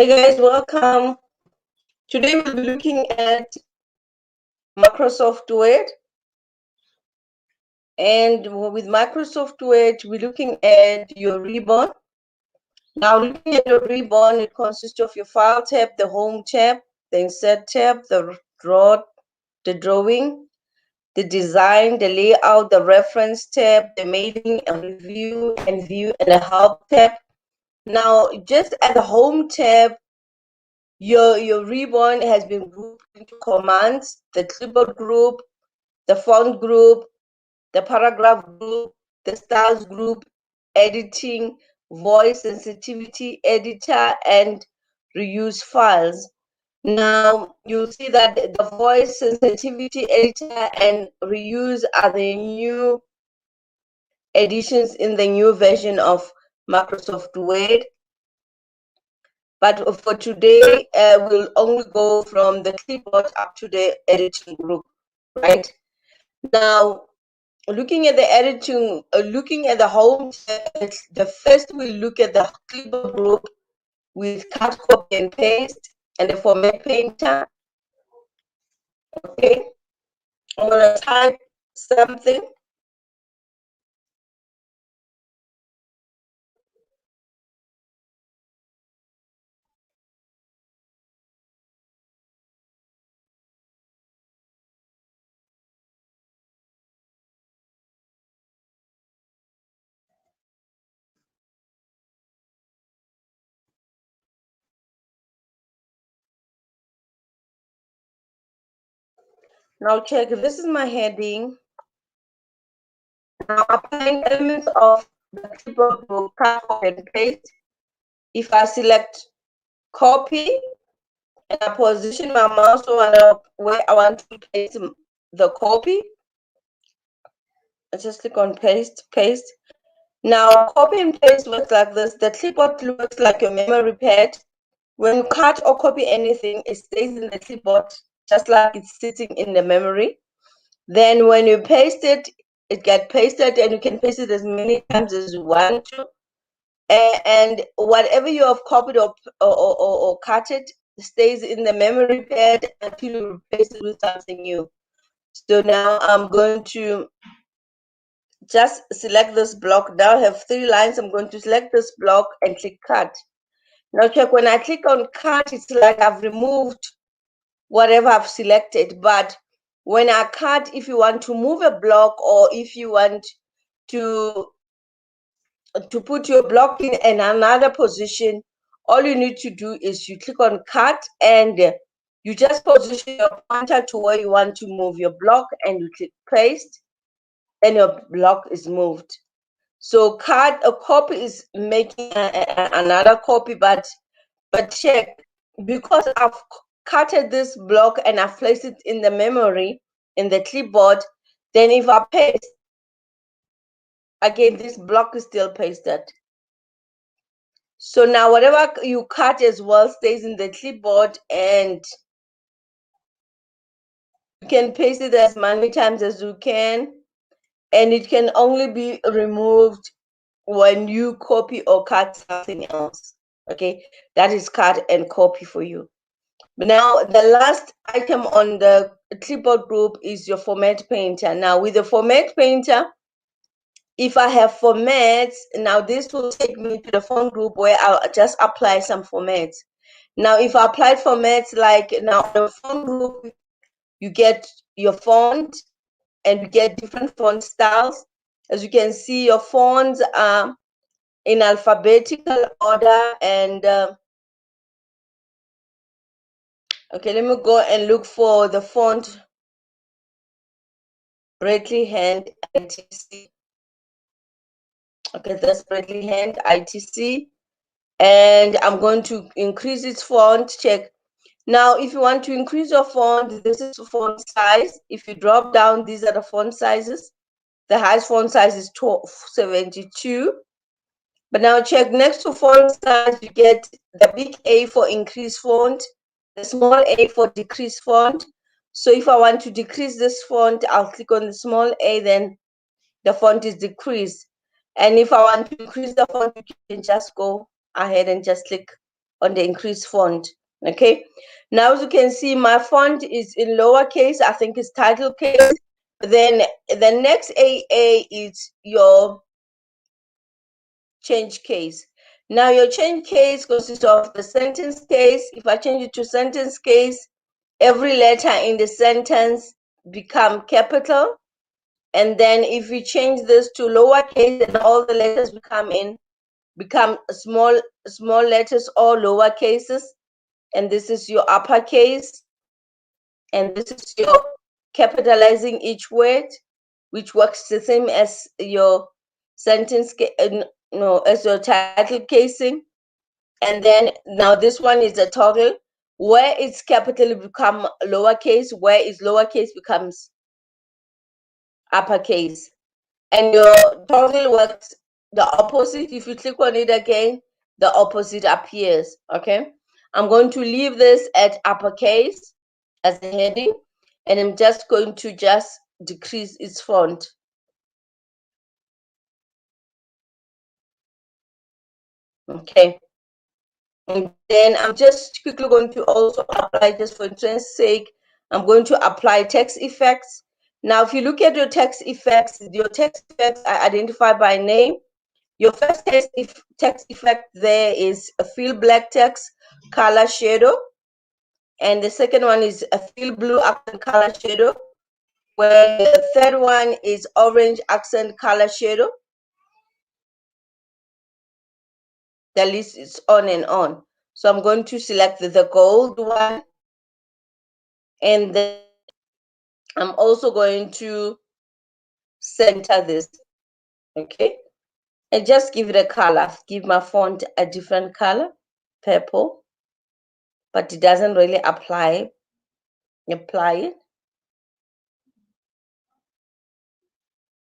Hey guys, welcome. Today we'll be looking at Microsoft Word. And with Microsoft Word, we're looking at your ribbon. Now, looking at your ribbon, it consists of your File tab, the Home tab, the Insert tab, the Drawing, the Design, the Layout, the Reference tab, the Mailing, a Review, and View, and a Help tab. Now, just at the Home tab, your ribbon has been grouped into commands: the clipboard group, the font group, the paragraph group, the styles group, editing, voice sensitivity editor, and reuse files. Now you'll see that the voice sensitivity editor and reuse are the new additions in the new version of Microsoft Word. But for today, we'll only go from the clipboard up to the editing group, right? Now, looking at the editing, looking at the home tab, the first we'll look at the clipboard group with cut, copy, and paste, and the format painter. Okay, I'm gonna type something. Now check, this is my heading. Now applying elements of the clipboard group, cut, copy, and paste. If I select copy and I position my mouse where I want to paste the copy, I just click on paste. Now copy and paste works like this. The clipboard looks like your memory pad. When you cut or copy anything, it stays in the clipboard just like it's sitting in the memory. Then when you paste it, it gets pasted, and you can paste it as many times as you want to. And whatever you have copied or cut it stays in the memory pad until you replace it with something new. So now I'm going to just select this block. Now I have 3 lines. I'm going to select this block and click cut. Now check, when I click on cut, it's like I've removed whatever I've selected. But when I cut, if you want to move a block or if you want to put your block in another position, all you need to do is you click on cut and you just position your pointer to where you want to move your block and you click paste and your block is moved. So cut a copy is making another copy, but check, because I've cutted this block and I've placed it in the memory in the clipboard, then if I paste again, this block is still pasted. So now whatever you cut as well stays in the clipboard, and you can paste it as many times as you can, and it can only be removed when you copy or cut something else. Okay, that is cut and copy for you. But now the last item on the clipboard group is your format painter. Now with the format painter, if I have formats, now this will take me to the font group where I'll just apply some formats. Now if I applied formats, like now the font group, you get your font and you get different font styles. As you can see, your fonts are in alphabetical order, and okay, let me go and look for the font Bradley Hand ITC. Okay, that's Bradley Hand ITC, and I'm going to increase its font. Check. Now, if you want to increase your font, this is font size. If you drop down, these are the font sizes. The highest font size is 72. But now check, next to font size, you get the big A for increase font, the small a for decrease font. So if I want to decrease this font, I'll click on the small a, then the font is decreased. And if I want to increase the font, you can just go ahead and just click on the increase font. Okay, now as you can see, my font is in lowercase. I think it's title case. Then the next AA is your change case. Now your change case consists of the sentence case. If I change it to sentence case, every letter in the sentence become capital. And then if we change this to lowercase, then all the letters become small letters or lower cases. And this is your uppercase. And this is your capitalizing each word, which works the same as your sentence, as your title casing. And then now this one is a toggle where it's capital become lowercase, where it's lowercase becomes uppercase. And your toggle works the opposite. If you click on it again, the opposite appears. Okay, I'm going to leave this at uppercase as a heading, and I'm just going to decrease its font. Okay, and then I'm just quickly going to also apply, just for interest's sake, I'm going to apply text effects. Now, if you look at your text effects are identified by name. Your first text effect there is a fill black text color shadow. And the second one is a fill blue accent color shadow, where the third one is orange accent color shadow. The list is on and on. So I'm going to select the gold one. And then I'm also going to center this. Okay. And just give it a color. Give my font a different color, purple. But it doesn't really apply it.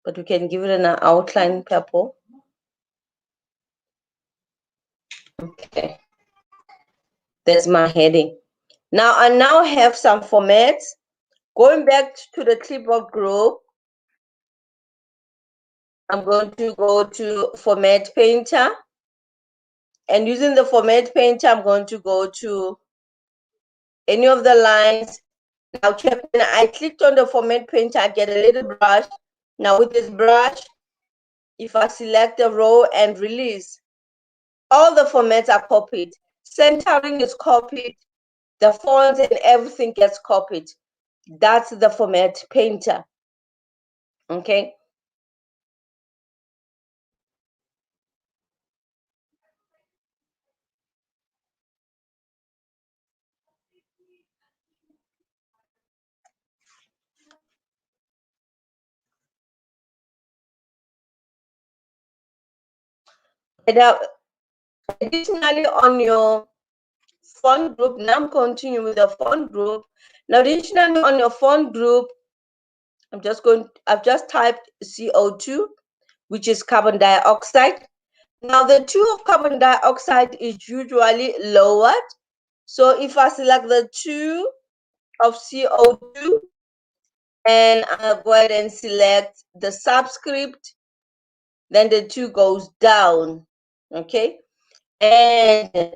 But we can give it an outline purple. Okay, there's my heading. Now I have some formats. Going back to the clipboard group, I'm going to go to Format Painter. And using the Format Painter, I'm going to go to any of the lines. Now, when I clicked on the Format Painter, I get a little brush. Now with this brush, if I select the row and release, all the formats are copied. Centering is copied. The fonts and everything gets copied. That's the Format Painter. Okay. And, additionally, on your font group, now I'm continuing with the font group. Now, additionally, on your font group, I've just typed CO2, which is carbon dioxide. Now, the 2 of carbon dioxide is usually lowered. So if I select the 2 of CO2 and I'll go ahead and select the subscript, then the 2 goes down. Okay. And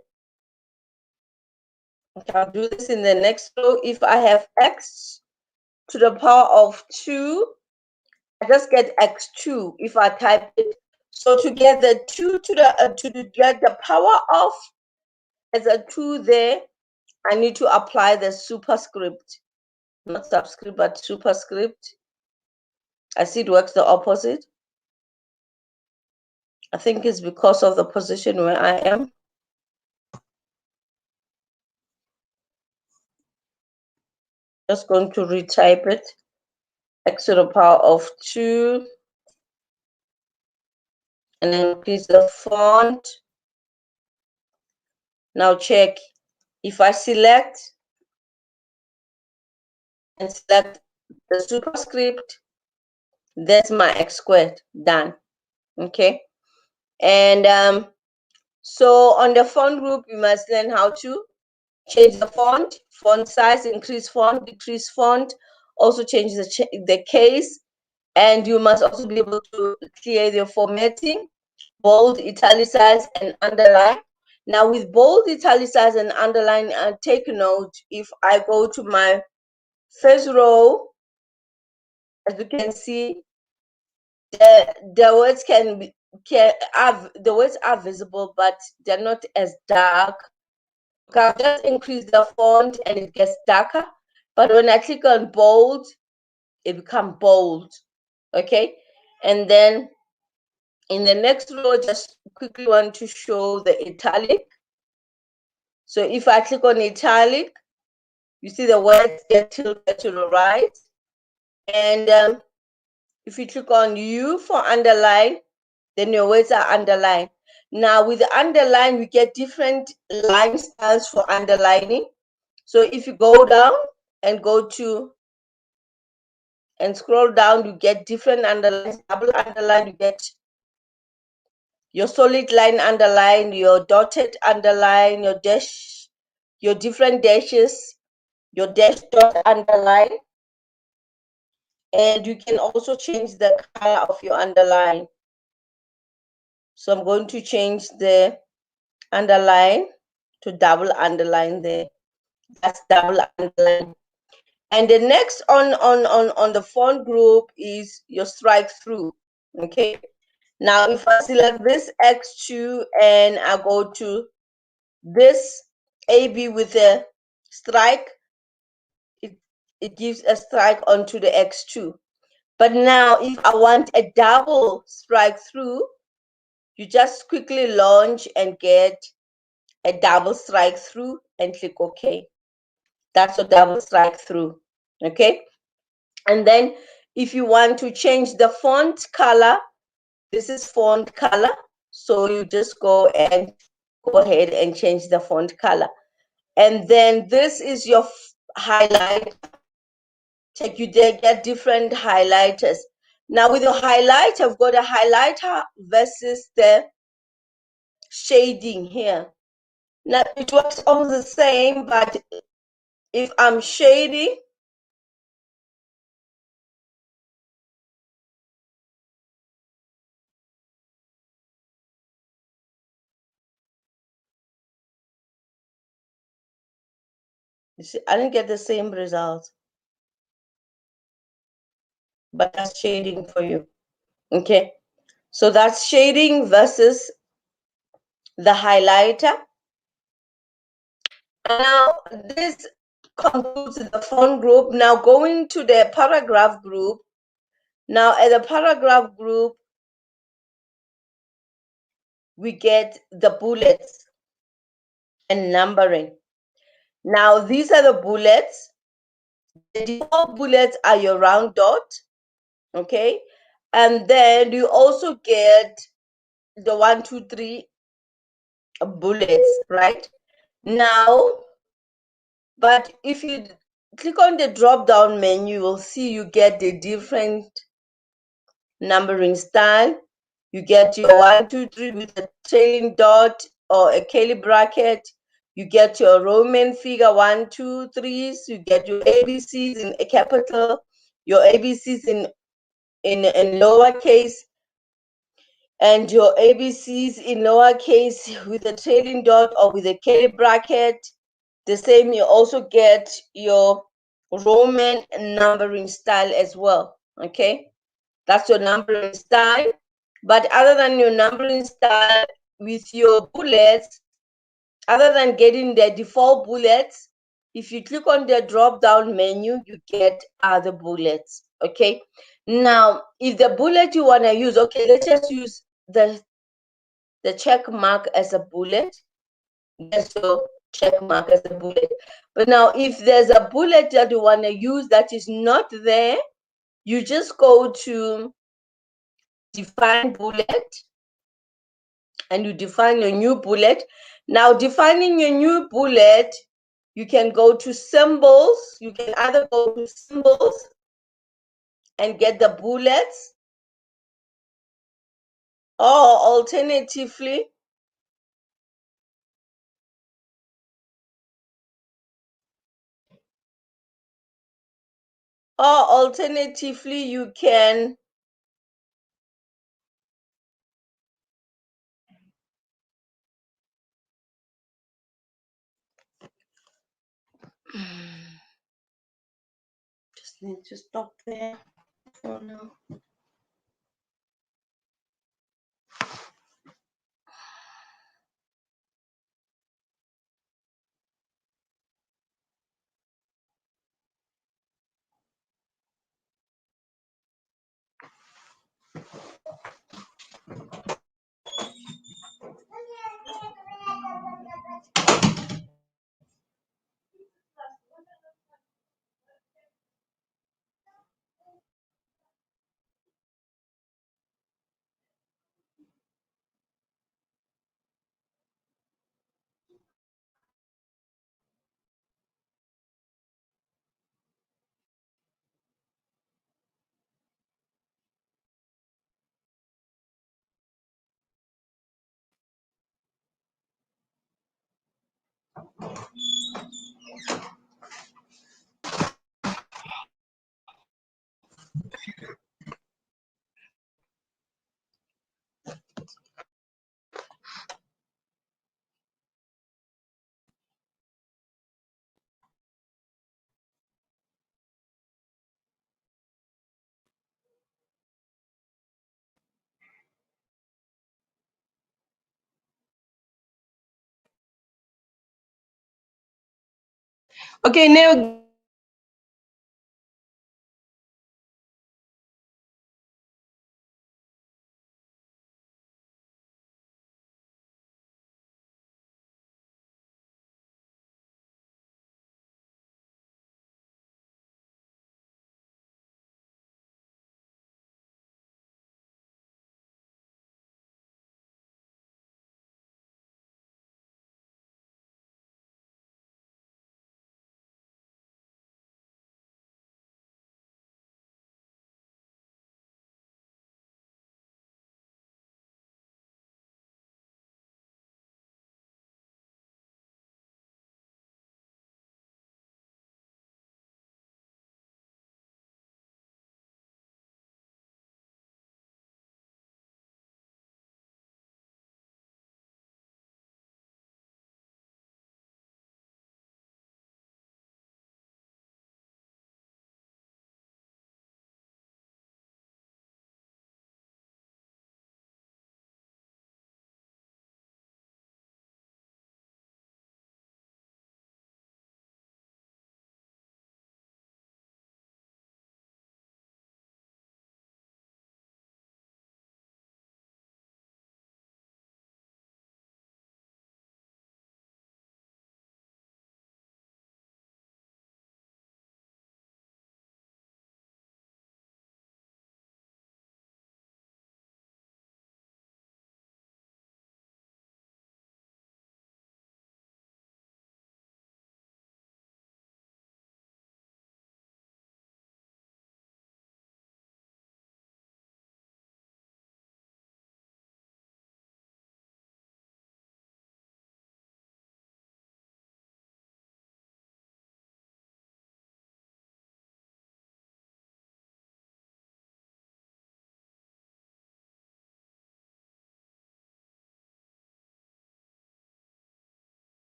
I'll do this in the next row. If I have x to the power of 2, I just get x2 if I type it. So to get the 2 to get the power of as a 2 there, I need to apply the superscript, not subscript, but superscript. I see it works the opposite. I think it's because of the position where I am. Just going to retype it. X to the power of 2. And then increase the font. Now check. If I select and select the superscript, that's my X squared done. Okay. And so on the font group, you must learn how to change the font size, increase font, decrease font, also change the case, and you must also be able to clear your formatting, bold, italicize, and underline. Now with bold, italicized, and underline, take note, if I go to my first row, as you can see, the words the words are visible, but they're not as dark. Okay, I've just increased the font and it gets darker. But when I click on bold, it becomes bold. Okay, and then in the next row, just quickly want to show the italic. So if I click on italic, you see the words get tilted to the right. And if you click on U for underline, then your words are underlined. Now with the underline, we get different line styles for underlining. So if you go down and scroll down, you get different underlines, double underline, you get your solid line underline, your dotted underline, your dash, your different dashes, your dash dot underline. And you can also change the color of your underline. So I'm going to change the underline to double underline there. That's double underline. And the next on the font group is your strike through. Okay. Now if I select this X2 and I go to this AB with a strike, it gives a strike onto the X2. But now if I want a double strike through, you just quickly launch and get a double strike through and click OK. That's a double strike through. Okay. And then if you want to change the font color, this is font color. So you just go ahead and change the font color. And then this is your highlight. Take you there, get different highlighters. Now with the highlight, I've got a highlighter versus the shading here. Now it works all the same, but if I'm shading, you see, I didn't get the same result. But that's shading for you. Okay. So that's shading versus the highlighter. And now this concludes the font group. Now going to the paragraph group. Now at the paragraph group, we get the bullets and numbering. Now these are the bullets. The default bullets are your round dot. Okay. And then you also get the 1, 2, 3 bullets, right? Now, but if you click on the drop down menu, you will see you get the different numbering style. You get your 1, 2, 3 with a trailing dot or a curly bracket. You get your Roman figure 1, 2, 3s. You get your ABCs in a capital, your ABCs in lowercase, and your ABCs in lowercase with a trailing dot or with a curly bracket. The same, you also get your Roman numbering style as well. Okay, that's your numbering style. But other than your numbering style with your bullets, other than getting the default bullets, if you click on the drop down menu, you get other bullets. Okay, now if the bullet you want to use, okay, let's just use the check mark as a bullet. That's your check mark as a bullet. But now if there's a bullet that you want to use that is not there, you just go to define bullet and you define your new bullet. Now defining your new bullet, you can go to symbols. You can either go to symbols and get the bullets, or alternatively you can Just need to stop there for now. Okay, now